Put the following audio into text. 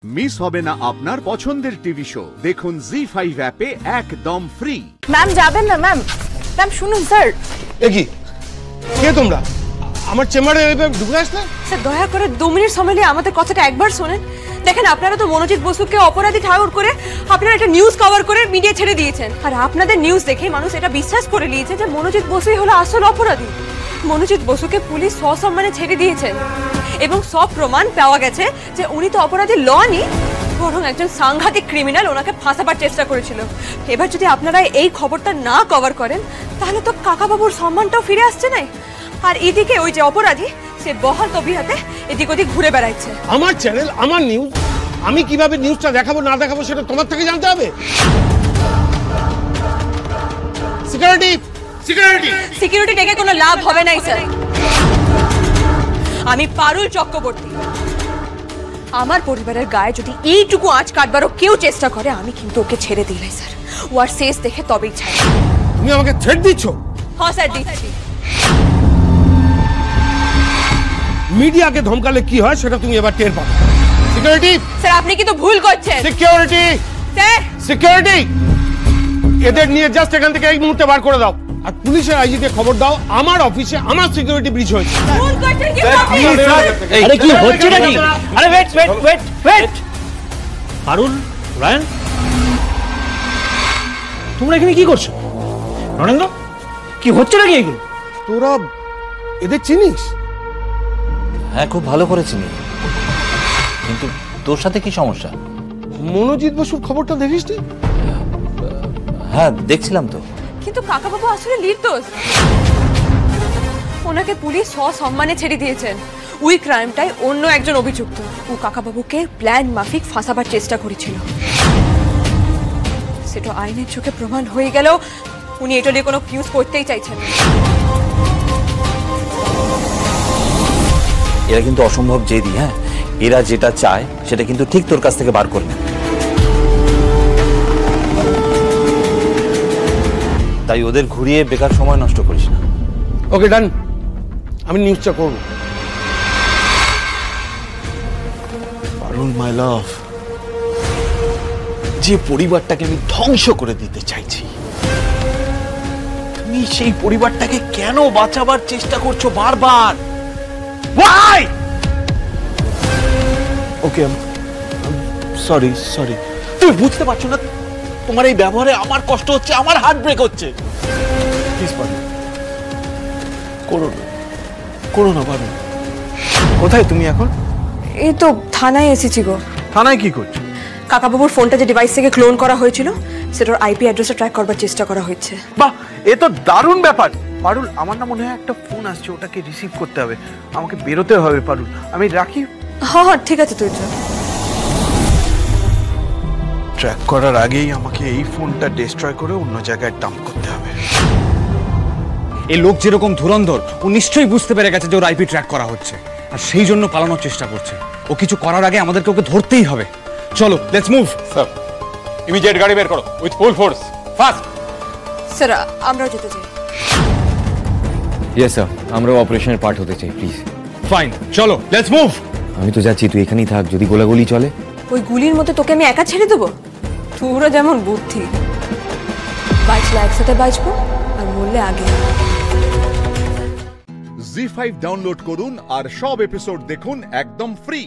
Miss হবে না আপনার পছন্দের টিভি শো দেখুন জি5 অ্যাপে একদম ফ্রি। ম্যাম যাবেন না ম্যাম? ম্যাম শুনুন স্যার। কি কে তোমরা আমার চেম্বারে ঢুকে আসলে? স্যার দয়া করে 2 মিনিট সময় নিয়ে আমাদের কথাটা একবার শুনেন। দেখেন আপনারা তো মনোজিৎ বসুকে অপরাধী ঠাউর করে আপনারা একটা নিউজ কভার করে মিডিয়া ছেড়ে দিয়েছেন, আর আপনাদের নিউজ দেখে মানুষ এটা বিশ্বাস করে নিয়েছে যে মনোজিৎ বসুই হলো আসল অপরাধী। মনোজিৎ বসুকে পুলিশ সসম্মানে ছেড়ে দিয়েছেন এবং সব প্রমাণ পাওয়া গেছে যে উনি তো অপরাধী লনই, বরং একজন সাংঘাতিক ক্রিমিনাল ওনাকে ফাঁসাবার চেষ্টা করেছিল। এবার যদি আপনারা এই খবরটা না কভার করেন তাহলে তো কাকাবাবুর সম্মানটাও ফিরে আসছে না, আর এদিকে ওই যে অপরাধী সে বহাল তবিহাতে এদিক ওদিক ঘুরে বেড়াচ্ছে। আমার চ্যানেল, আমার নিউজ, আমি কিভাবে নিউজটা দেখাবো না দেখাবো সেটা তোমার থেকে জানতে হবে। সিকিউরিটি সিকিউরিটি সিকিউরিটি ডেকে কোনো লাভ হবে না স্যার। আমি পারুল চক্রবর্তী, আমার পরিবারের গায়ে যদি এইটুকু আঁচ কাটবারও কেউ চেষ্টা করে আমি কিন্তু ওকে ছেড়ে দিলাই স্যার। ও আর শেষ দেখে তবেই ছাড়ে। তুমি আমাকে থ্রেট দিচ্ছ? হ্যাঁ স্যার দিচ্ছি। মিডিয়াকে ধমকালে কি হয় সেটা তুমি এবার টের পাবে। সিকিউরিটি স্যার আপনি কিন্তু ভুল করছেন। সিকিউরিটি স্যার সিকিউরিটি এদের নিয়ে জাস্ট এখান থেকে এই মুহূর্তে বার করে দাও, আর পুলিশের আইজিকে খবর দাও আমার অফিসে আমার সিকিউরিটি ব্রিচ হয়েছে। ভুল করছেন কি আপনি? আরে কি হচ্ছে নাকি? আরে ওয়েট ওয়েট ওয়েট ওয়েট, পারুল, রায়ান, তোমরা এখানে কি করছো? নরেন্দ্র, কি হচ্ছে নাকি এগুলো? তোরা এদের চিনিস? হ্যাঁ, খুব ভালো করে চিনি, কিন্তু তোর সাথে কি সমস্যা? মনোজিৎ বসুর খবরটা দেখিস তুই? হ্যাঁ দেখছিলাম তো। কিন্তু কাকাবাবু আসলে নির্দোষ, ওনাকে পুলিশ সসম্মানে ছেড়ে দিয়েছেন। ওই ক্রাইমটাই অন্য একজন অভিযুক্ত। ও কাকাবাবুকে প্ল্যান মাফিক ফাঁসাবার চেষ্টা করেছিল, সেটা আইনের চোখে প্রমাণ হয়ে গেল। উনি এটা নিয়ে কোনো কিউজ করতেই চাইছেন। এরা কিন্তু অসম্ভব জেদি। হ্যাঁ, এরা যেটা চায় সেটা কিন্তু ঠিক তোর কাছ থেকে বার করে নেয়, তাই ওদের ঘুরিয়ে বেকার সময় নষ্ট করিস না। ওকে ডান, আমি নিউজটা করব। পারুল মাই লাভ, যে পরিবারটাকে আমি ধ্বংস করে দিতে চাইছি, তুমি সেই পরিবারটাকে কেন বাঁচাবার চেষ্টা করছো বারবার? Why? ওকে সরি সরি, তুমি বুঝতে পারছো না তোমার এই ব্যবহারে আমার কষ্ট হচ্ছে, আমার হার্ট ব্রেক হচ্ছে। প্লিজ পারুল, করো না পারুল। কোথায় তুমি এখন? এই তো থানায় এসেছি গো। থানায় কি করছো? কাকাবাবুর ফোনটা যে ডিভাইস থেকে ক্লোন করা হয়েছিল সেটার আইপি অ্যাড্রেসটা ট্র্যাক করবার চেষ্টা করা হচ্ছে। বাহ, এ তো দারুণ ব্যাপার। পারুল, আমার না মনে হয় একটা ফোন আসছে, ওটাকে রিসিভ করতে হবে, আমাকে বেরোতে হবে। পারুল, আমি রাখি। হ্যাঁ হ্যাঁ ঠিক আছে, তুই যা। ট্র্যাক করার আগেই আমাকে এই ফোনটা ডিস্ট্রয় করে অন্য জায়গায় ডাম্প করতে হবে। এই লোক যেরকম ধুরন্ধর, ও নিশ্চয়ই বুঝতে পেরে গেছে যে ওর আইপি ট্র্যাক করা হচ্ছে, আর সেই জন্য পালানোর চেষ্টা করছে। ও কিছু করার আগে আমাদেরকে ওকে ধরতেই হবে। চলো, লেটস মুভ। স্যার, ইমিডিয়েট গাড়ি বের করো with full force, fast. Sir আমরাও যেতে চাই। ইয়েস স্যার, আমরাও অপারেশনের পার্ট হতে চাই, প্লিজ। ফাইন, চলো লেটস মুভ। আমি তো যাচ্ছি, তুই এখানেই থাক, যদি গোলাগুলি চলে। ওই গুলির মধ্যে তোকে আমি একা ছেড়ে দেবো? তোরা যেমন বুদ্ধি, বাঁচলে একসাথে বাঁচবো আর মরলে আগে। জি5 ডাউনলোড করুন আর সব এপিসোড দেখুন একদম ফ্রি।